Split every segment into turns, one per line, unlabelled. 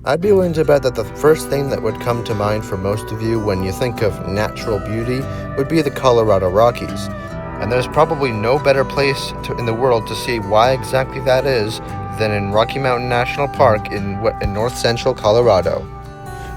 I'd be willing to bet that the first thing that would come to mind for most of you when you think of natural beauty would be the Colorado Rockies. And there's probably no better place in the world to see why exactly that is than in Rocky Mountain National Park in north central Colorado.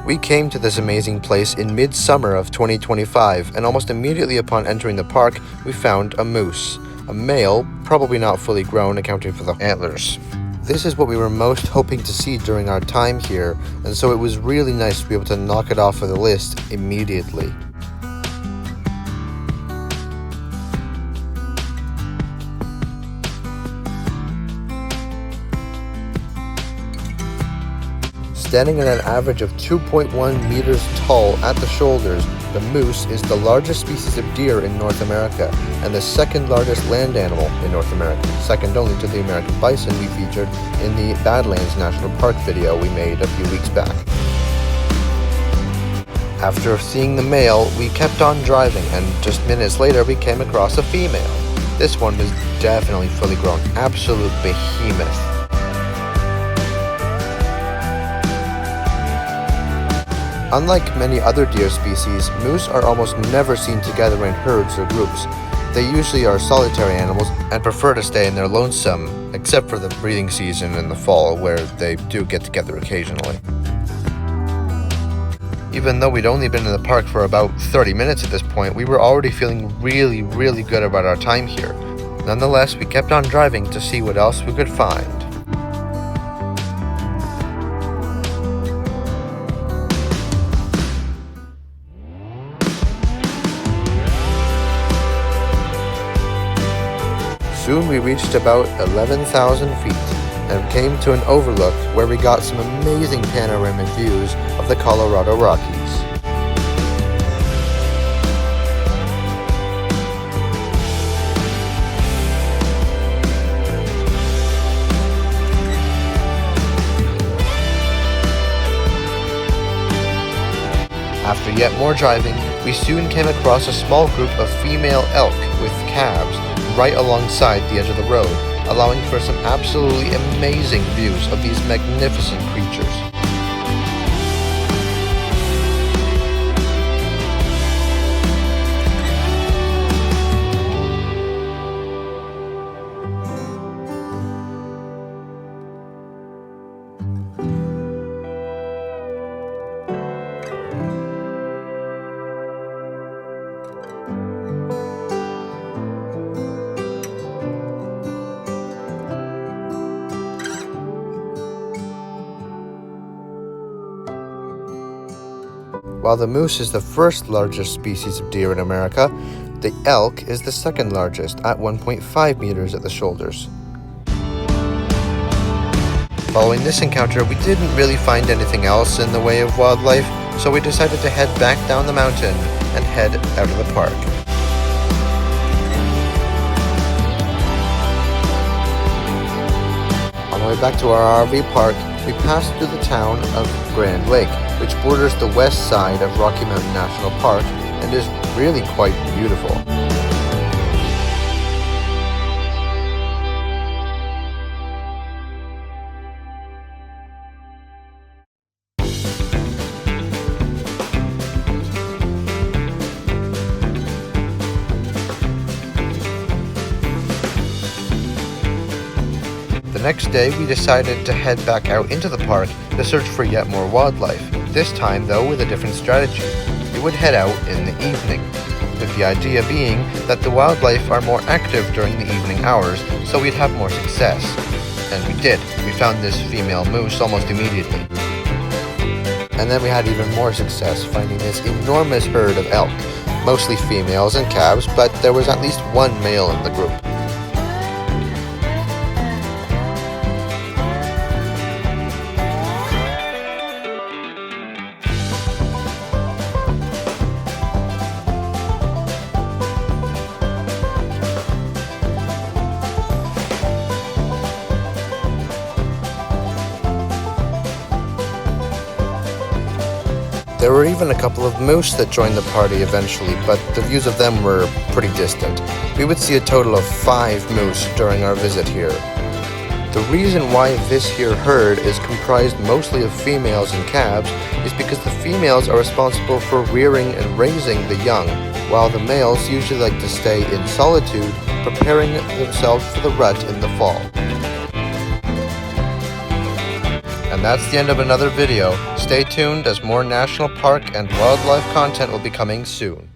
We came to this amazing place in mid-summer of 2025, and almost immediately upon entering the park, we found a moose. A male, probably not fully grown, accounting for the antlers. This is what we were most hoping to see during our time here, and so it was really nice to be able to knock it off of the list immediately. Standing at an average of 2.1 meters tall at the shoulders, the moose is the largest species of deer in North America and the second largest land animal in North America, second only to the American bison we featured in the Badlands National Park video we made a few weeks back. After seeing the male, we kept on driving, and just minutes later we came across a female. This one was definitely fully grown, absolute behemoth. Unlike many other deer species, moose are almost never seen together in herds or groups. They usually are solitary animals and prefer to stay in their lonesome, except for the breeding season in the fall, where they do get together occasionally. Even though we'd only been in the park for about 30 minutes at this point, we were already feeling really good about our time here. Nonetheless, we kept on driving to see what else we could find. Soon we reached about 11,000 feet and came to an overlook where we got some amazing panoramic views of the Colorado Rockies. After yet more driving, we soon came across a small group of female elk with calves right alongside the edge of the road, allowing for some absolutely amazing views of these magnificent creatures. While the moose is the first largest species of deer in America, the elk is the second largest at 1.5 meters at the shoulders. Following this encounter, we didn't really find anything else in the way of wildlife, so we decided to head back down the mountain and head out of the park. On the way back to our RV park, we passed through the town of Grand Lake, which borders the west side of Rocky Mountain National Park and is really quite beautiful. The next day, we decided to head back out into the park to search for yet more wildlife. This time, though, with a different strategy. We would head out in the evening, with the idea being that the wildlife are more active during the evening hours, so we'd have more success. And we did. We found this female moose almost immediately. And then we had even more success finding this enormous herd of elk, mostly females and calves, but there was at least one male in the group. There were even a couple of moose that joined the party eventually, but the views of them were pretty distant. We would see a total of 5 moose during our visit here. The reason why this here herd is comprised mostly of females and calves is because the females are responsible for rearing and raising the young, while the males usually like to stay in solitude, preparing themselves for the rut in the fall. And that's the end of another video. Stay tuned as more national park and wildlife content will be coming soon.